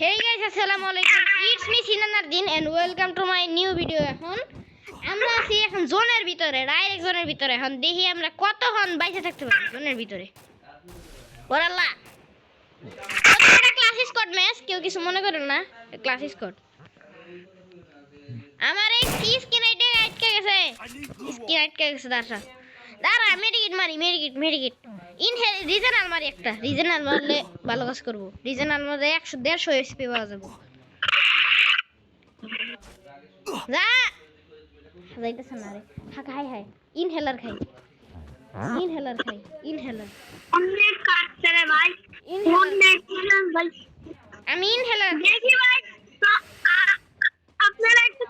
Hey guys, আসসালামু আলাইকুম. It's me Sinanardin and welcome to my new video. এখন আমরা আছি এখন জোনের ভিতরে, ডাইরেক্ট জোনের ভিতরে. এখন দেখি আমরা কতক্ষণ বাইসে থাকতে পারি জোনের ভিতরে. ওরাল্লাহ. প্রথমটা ক্লাস স্কোয়াড ম্যাচ, কেউ কিছু মনে করেন না. Class squad. আমার এই স্কিন আটকে গেছে. স্কিন আটকে গেছে দাঁড়া মেডিকেট. ইনহেল রিজনাল মারি একটা. রিজনাল মারলে ভালো কাজ করবো. রিজনাল মারলে 100-150 এসপি পাওয়া যাবে. যা যাইতেছে না রে. হাই ইনহেলার খাই. অনেক কাটছে রে ভাই. অনেক কিলাম ভাই. আমি ইনহেলার দেখি ভাই. আপনারা একটু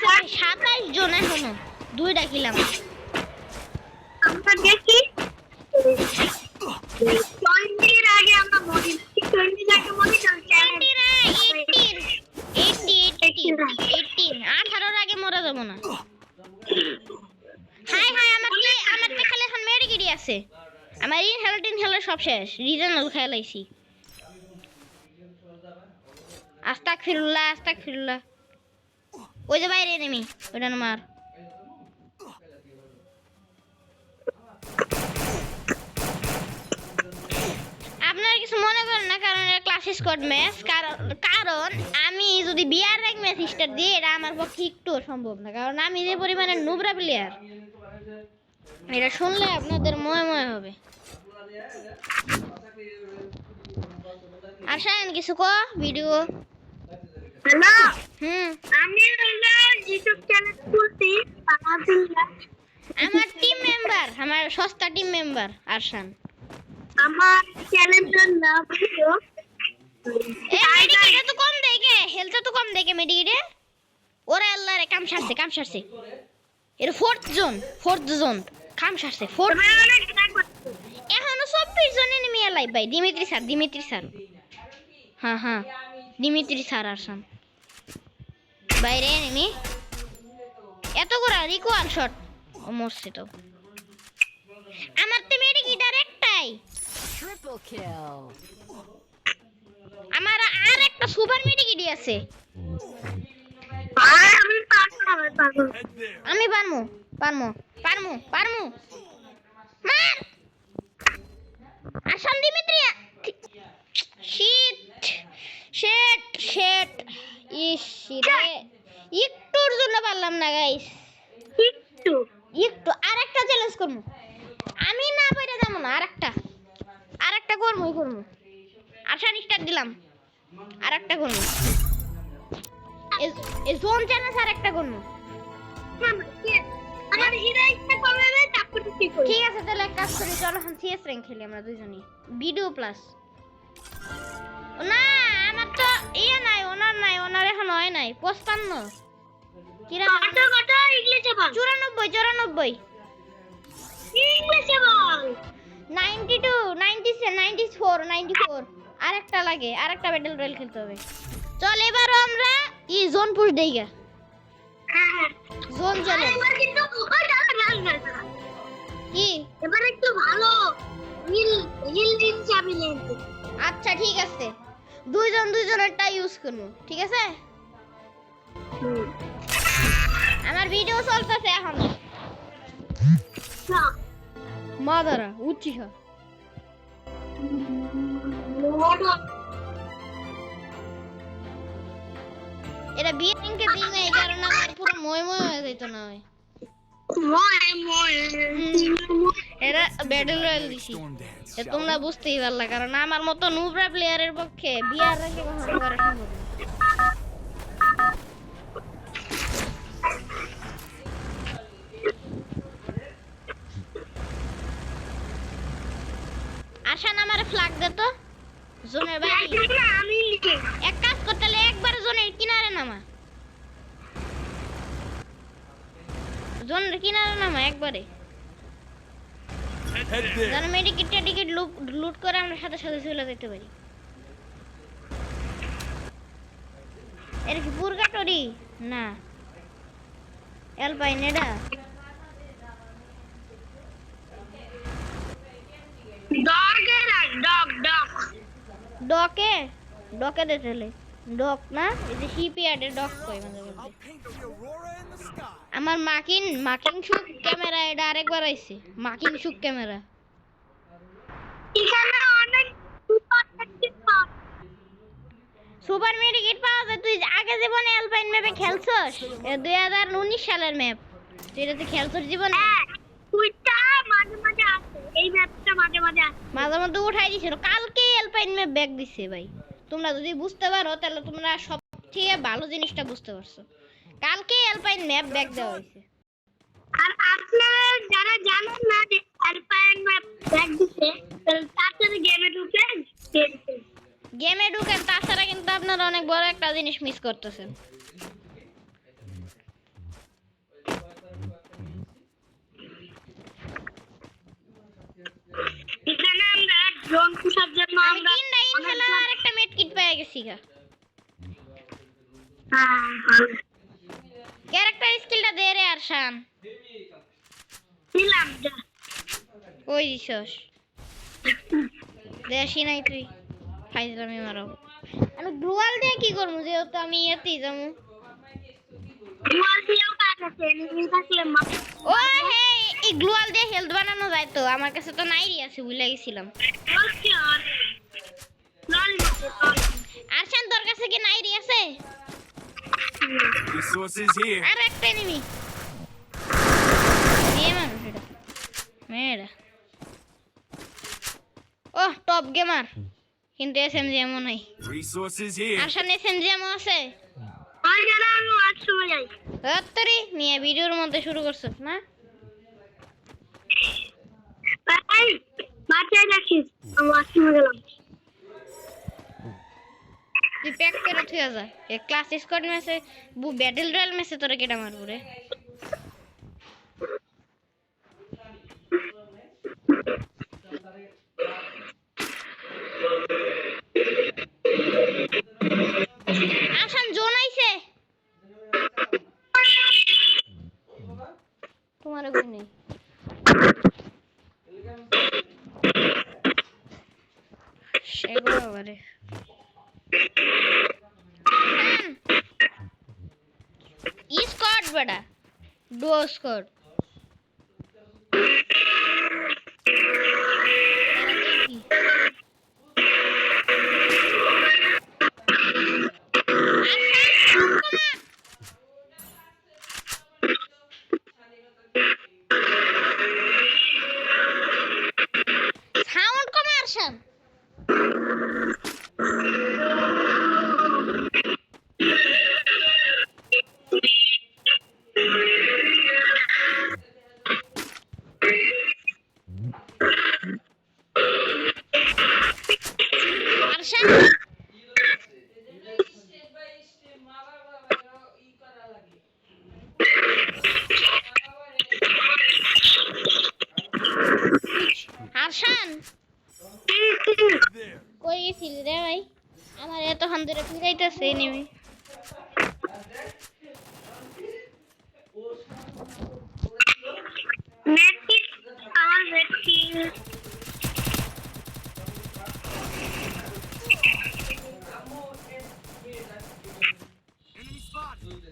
27 জন এখনো দুইটা কিলাম. আমরা দেখি 20 আগে আমরা মরি. 20 আগে মরি তো 18 আগে মরা যাব না. হাই আমার তো খালি এখন মেডিকেটই আছে. আমার ইনহেলার সব শেষ. রিজনাল খেলাইছি. আস্তাগফিরুল্লাহ. ওই যে বাইরে এনিমি, ওটা না মার. আপনারা কিছু মনে করেন না, কারণ এটা ক্লাস স্কোয়াড ম্যাচ. কারণ আমি যদি বিআর র্যাঙ্ক ম্যাচ স্টার্ট দিই, এটা আমার পক্ষে একটু সম্ভব না, কারণ আমি যে পরিমাণে নুবরা প্লেয়ার, এটা শুনলে আপনাদের ময় হবে. আসেন কিছু ভিডিও. হ্যালো. হুম, আমি ইউটিউব চ্যানেল খুলছি. আমার টিম মেম্বার, আমার সস্তা টিম মেম্বার আরশান. আমার চ্যানেলের নাম হলো মেডিকেট তো কম দেখে, হেলথ তো কম দেখে মেডিকেটে. ওরে আল্লাহ রে, কাম সারছে. এর ফোর্থ জোন কাম সারছে. এখনো 24 জন এনিমি আলাই ভাই. Dimitri sir. হ্যাঁ দিমিত্রি স্যার আরশান. বাইরে এনিমি এত করে রিকোয়াল শট. ও মরছে তো. আমার তো মেডিকেট আর একটাই. Triple kill. আমার আর একটা সুপার মেডিকেটই আছে. আমি পারমু. মার আসাম দিমিত্রি. শিট ইসিরে একটুর জন্য পারলাম না গাইস. একটু আরেকটা চ্যালেঞ্জ করব. আমি না পাইরা যাব না. আরেকটা করব. আশান স্টার্ট দিলাম. আরেকটা করব. এই জোন চ্যালেঞ্জ আরেকটা করব. আমার হিরো একটা করবে না, তারপর কি করব? ঠিক আছে, তাহলে এক কাজ করি, চলো এখন সিএস র্যাঙ্ক খেলি আমরা দুইজনই. Video plus. না আমার তো নাই, ওনার এখন হয় নাই. 55 কিরা কত ইংলিশে বল. 94 ইংলিশে বল. 92 94 আরেকটা লাগে. আরেকটা ব্যাটল রয়্যাল খেলতে হবে. চল এবারও আমরা জোন পুশ দেই গা. হ্যাঁ জোন চলে. এবার কিন্তু ওই দাঁড়া. কি এবার একটু ভালো হিল দিন চাবি লেনতে. আচ্ছা ঠিক আছে, দুইজনেরটা ইউজ করবো. ঠিক আছে, আমার ভিডিও চলতেছে এখন. না মাদারা উচ্চিহ এটা বিয়ে রিংকে দিই না, এই কারণে আমার পুরো ময় হয়ে যেত না হয়. এটা ব্যাটল রয়্যাল দিছি, তোমরা বুঝতেই পারলা, কারণ আমার মতো নুবরা প্লেয়ারের পক্ষে বিয়ার র্যাঙ্কে কখনো করা সম্ভব না. আশান আমার ফ্ল্যাগ দে তো. জোনের বাইরে আমি এক কাজ করতে হলে একবার জোনের কিনারে নামা. জোনের কিনারে নামা একবারে. যেন মেডিকেট লুট করে আমরা সাথে চলে যেতে পারি. এর কি পুরগাটরি না এলপাইন এটা. ডগ ডকে ডকে দে চলে ডক না এই যে শিপইয়ার্ডে ডক কই মাঝে মধ্যে আমার মাকিং শুক ক্যামেরা এটা আরেকবার আইছে মাকিং শুক ক্যামেরা এখানে অনেক সুপার টেকনিক পাওয়া সুপার মেডিকেট পাওয়া যায় তুই আগে জীবনে অ্যালপাইন ম্যাপে খেলছস 2019 সালের ম্যাপ তুই এটাতে খেলছস জীবনে যায়। ওইটা মাঝে মাঝে আসে, এই ম্যাপটা মাঝে মাঝে আসে। মাঝে মধ্যে উঠাই দিছিল কালকে অ্যালপাইন ম্যাপ ব্যাক দিছে ভাই তোমরা যদি বুঝতে পারো তাহলে তোমরা সব থেকে ভালো জিনিসটা বুঝতে পারছো কালকে অ্যালপাইন ম্যাপ ব্যাক দেওয়া হয়েছে আর আপনারা যারা জানেন না যে অ্যালপাইন ম্যাপ ব্যাক দিতে, তাড়াতাড়ি গেমে ঢুকে দেখুন। গেমে ঢুকেন তাছাড়া কিন্তু আপনারা অনেক বড় একটা জিনিস মিস করতেছেন এখানে আমরা ড্রোন পুষার জন্য আমি আমরা তিনটা ইনহেলার আর একটা মেড কিট পেয়ে গেছি গা ক্যারেক্টার স্কিলটা দে রে আরশান দিলাম যা। ওই দিছস দেশি নাই তুই ফাইজলামি মারো আমি গ্লুয়াল দিয়ে কি করবো যেহেতু আমি এতেই যাবো দুয়াল দিয়েও কাজ আছে, এনিমি থাকলে ও হে এই গ্লুয়াল দিয়ে হেলথ বানানো যায় তো আমার কাছে তো নাইরি আছে ভুলে গেছিলাম বলছি আর লরি আরশান তোর কাছে কি নাইরি আছে Resources here. আর একটা এনিমি নিয়ে মানুষ এটা মেয়েরা ও টপ গেমার কিন্তু এসএমজি এমন নাই Resources here. আরশান এসএমজি এমন আছে আর যারা আমি একসময় যাই রাত্রি নিয়ে ভিডিওর মধ্যে শুরু করছিস না ভাই বাঁচাই রাখিস, আমি একসময় গেলাম। তুই প্যাক করে থুই যা এই ক্লাস স্কোয়াড ম্যাচে ব্যাটল রয়্যাল ম্যাচে তোরা কেটা মারবো রে আসান জোন আইছে তোমার কই নেই সেগুলো আবারে স্কোয়াড বেটা duo squad sound comma Arshan Arshan Arshan There. কই গেছিলি রে ভাই আমার এতক্ষণ ধরে ফিরাইতেছে এনিমি নেটকিট আমার নেটকিট Enemy spotted.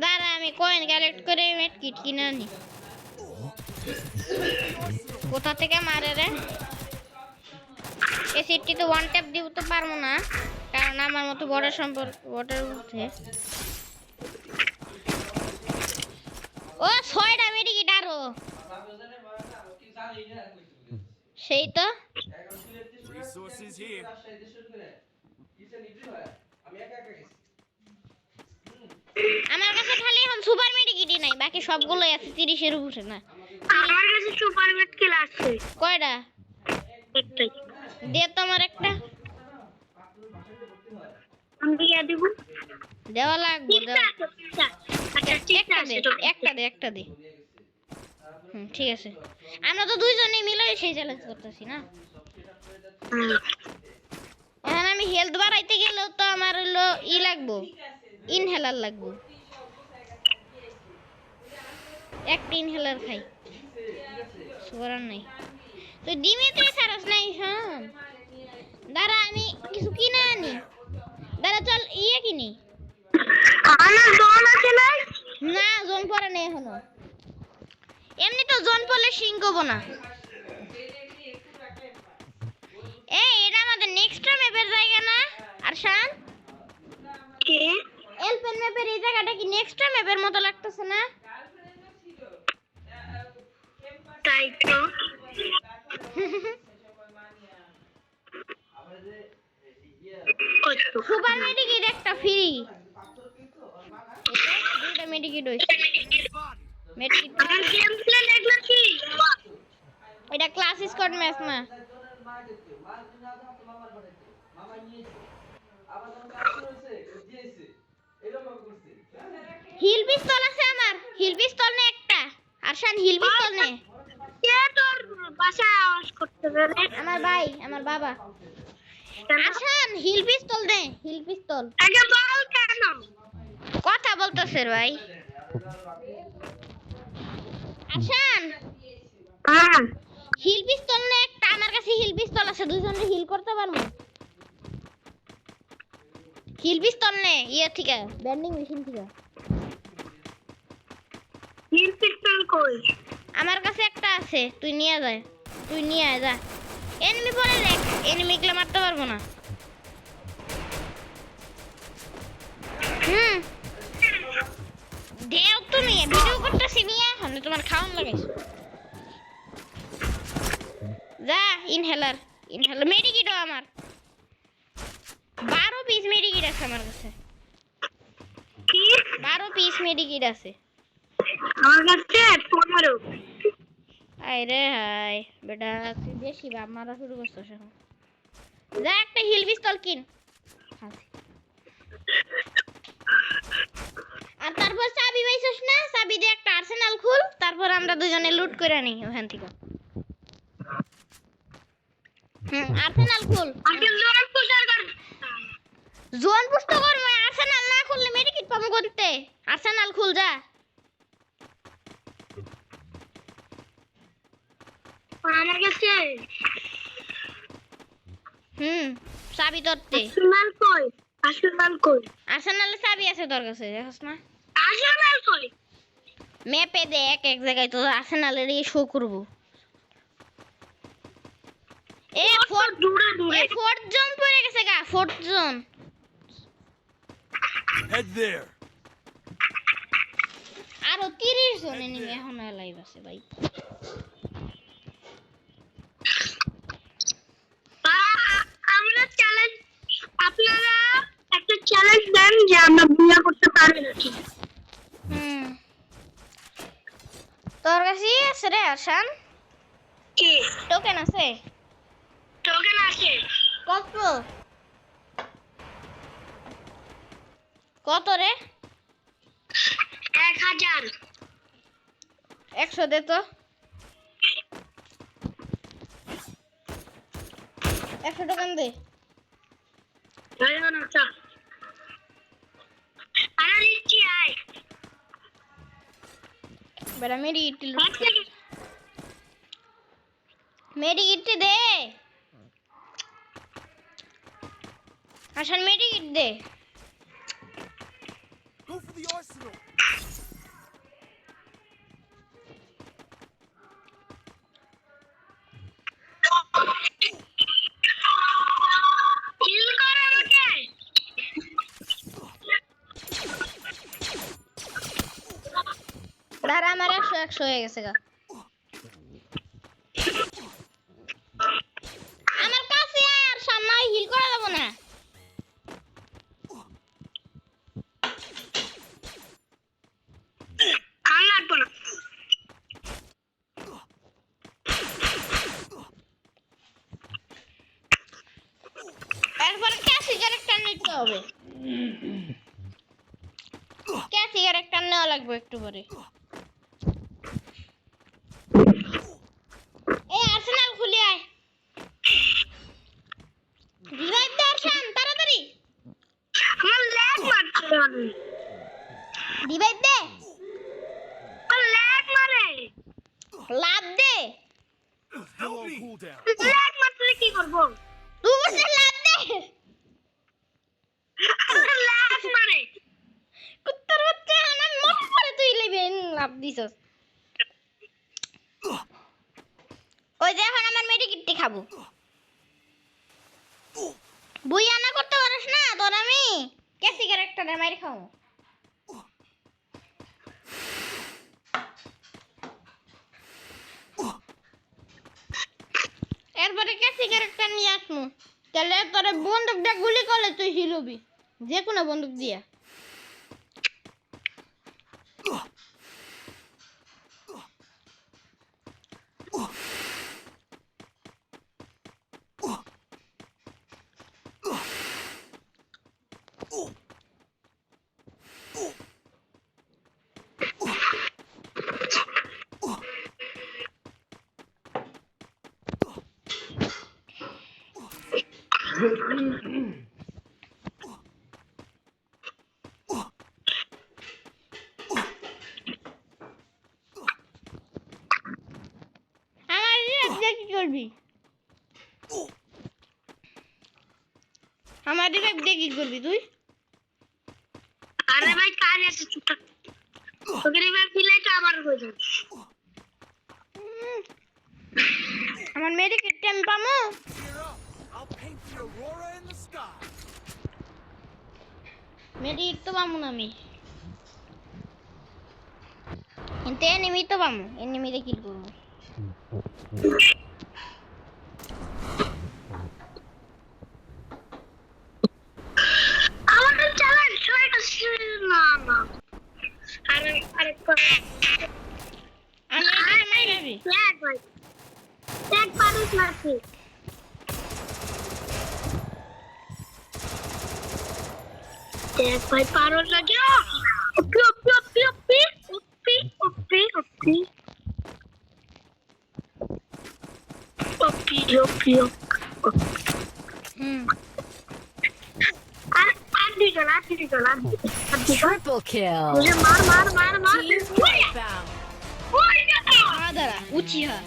দাঁড়া আমি কয়েন কালেক্ট করে মেট কিট কিনে আনি কোথা থেকে মারে রে এই সিটটি তো ওয়ান ট্যাপ দিব তো পারবো না কারণ আমার মতো বড় সম্পর্ক বটের মধ্যে ও 6টা মেডিকিট আরো সেই তো Resources here. আমার কাছে খালি এখন সুপার মেডিকিটই নাই বাকি সবগুলোই আছে 30 এর উপরে না আমার কাছে সুপার নেটকিট আছে কয়টা একটাই। দে তো আমার একটা আমি দিয়ে দিব। দেওয়া লাগবে ঠিকটা আছে, ঠিকটা। আচ্ছা ঠিকটা আছে তো। একটা দে ঠিক আছে আমরা তো দুইজনেই মিলে সেই চ্যালেঞ্জ করতেছি না এখন আমি হেলথ বাড়াইতে গেলেও তো আমার হলো লাগবো ইনহেলার লাগবো একটা ইনহেলার খাই সুগার নাই তুই ডিমিত্রি ছাড়াস নাই হ্যাঁ কিছু কিনে আনি। দাঁড়া চল ইয়ে কিনি। আমার জোন আছে না? না জোন পরে নেই এখনো। এমনি তো জোন পড়লে সিংকবো না। এই এটা আমাদের নেক্সট ম্যাপের জায়গা না আরশান? কে? এলপেন ম্যাপের এই জায়গাটা কি নেক্সট ম্যাপের মতো লাগতেছে না? তাই তো। সুপার মেডিকেট একটা ফ্রি। দুইটা মেডিকেট হইছে। মেডিকেট আমার গেম প্লে দেখলে কি? এটা ক্লাস স্কোয়াড ম্যাচ না। হিল পিস্তল আছে আমার। হিল পিস্তল নে একটা। আরশান হিল পিস্তল নে। কে তোর বাসায় আওয়াজ করতে পারে? আমার ভাই, আমার বাবা। আরশান হিল পিস্তল দে, হিল পিস্তল। আগে বল কেন? কথা বলতেছে ভাই। আরশান হ্যাঁ। হিল পিস্তল নে একটা। আমার কাছে হিল পিস্তল আছে, দুইজনে হিল করতে পারবো। হিল পিস্তল নে ইয়ে থেকে, ব্যান্ডিং মেশিন থেকে। হিল পিস্তল কই? আমার কাছে একটা আছে, তুই নিয়ে যা। তুই নিয়ে আয় যা। এনিমি পরে দেখ, এনিমি গুলো মারতে পারবো না। দেও তুমি ভিডিও করতেছি নিয়ে এখন তোমার খাওয়ান লাগাইছো। যা ইনহেলার, ইনহেলার মেডিকেটও আমার 12 পিস মেডিকেট আছে আমার কাছে। কি? 12 পিস মেডিকেট আছে আমার কাছে 15। আরে হাই বেটা তুই বেশি বাপ মারা শুরু করছিস এখন। যা একটা হিল পিস্তল কিন। আর তারপর চাবি পাইছিস না? চাবি দিয়ে একটা আর্সেনাল খুল, তারপর আমরা দুজনে লুট করে নিই ওখান থেকে। আর্সেনাল খুল। আগে জোন পুষার কর। জোন পুষ্ট কর, আর্সেনাল না খুললে মেডিকেট পাবো করতে। আর্সেনাল খুল যা। আমার কাছে চাবি ধরতে। আর্সেনাল কই? আর্সেনাল কই? আর্সেনালের চাবি আছে তোর কাছে, দেখছ না? আর্সেনাল কই? ম্যাপে দেখ এক জায়গায় তো আর্সেনালের শো করব। এ ফোর্ট দূরে দূরে। ফোর্থ জোন পড়ে গেছে গা, ফোর্থ জোন। Head there. আরো 30 জন এনিমি এখন লাইভ আছে ভাই। আমরা চ্যালেঞ্জ, আপনারা একটা চ্যালেঞ্জ দেন যে আমরা বিয়ে করতে পারি নাকি? তোর কাছে আছে রে আরশান? কি? টোকেন আছে? টোকেন আছে। কত কত রে? 1000। 100 দে তো। 100 টোকেন দে। আরে না চা। আরে নিচে আয়। বেটা মেরি ইটি লুট। এক সেকেন্ড। মেরি ইটি দে। আরশান মেরি ইট দে। Go for the arsenal. Kill কর আমাকে। দাঁড়া আমার 100 হয়ে গেছে গা। আমার কাছে আর সামনে হিল করা যাব না। আর লাগবে না। এরপরে ক্যাসি ক্যারেক্টার নিতে হবে। ক্যাসি ক্যারেক্টার নেওয়া লাগবে একটু পরে। এই আর্সেনাল খুলে আয়। রিভাইভ দে আরশান তাড়াতাড়ি। আমার ল্যাগ মারছে আমি। রিভাইভ দে। আমার ল্যাগ মারে। লাভ দে। Still on cooldown. ল্যাগ মারলে কি করব? তুই বলছিস লাভ দে। দিছস ওই যে এখন আমার মেডিকেটটি খাবো বুইয়া না করতে পারিস না তোর আমি কেসি ক্যারেক্টারে মাইর খাও এরপরে কেসি ক্যারেক্টার নিয়ে আসমু তাহলে তোরে বন্দুক দিয়ে গুলি করলে তুই হিলবি যে কোনো বন্দুক দিয়া আমার রিয়াক দিয়ে কি করবি আমার রিয়াক দিয়ে কি করবি তুই আরে ভাই কার এত চুপ থাক তোকে রিভাইভ দিলে তো আবার হয়ে যাবে আমার মেডিকেট আমি পামু Gear up. I'll paint the aurora in the sky. মেডিকেট তো পামু না আমি কিন্তু এনিমি তো পামু এনিমিরে কিল করবো আমাকে চালান শরীরটা না না আরে আরে আমি এটাকে মাইরাবি ট্যাগ ভাই ট্যাগ পারিস না তুই ট্যাগ ভাই পারো না যা ওপি ওপি ওপি ওপি ওপি ওপি ওপি ওপি ওপি হুম আর দিগলা Triple kill. मुझे मार मार मार मार Team wipeout. ओए দাঁড়া উচিহা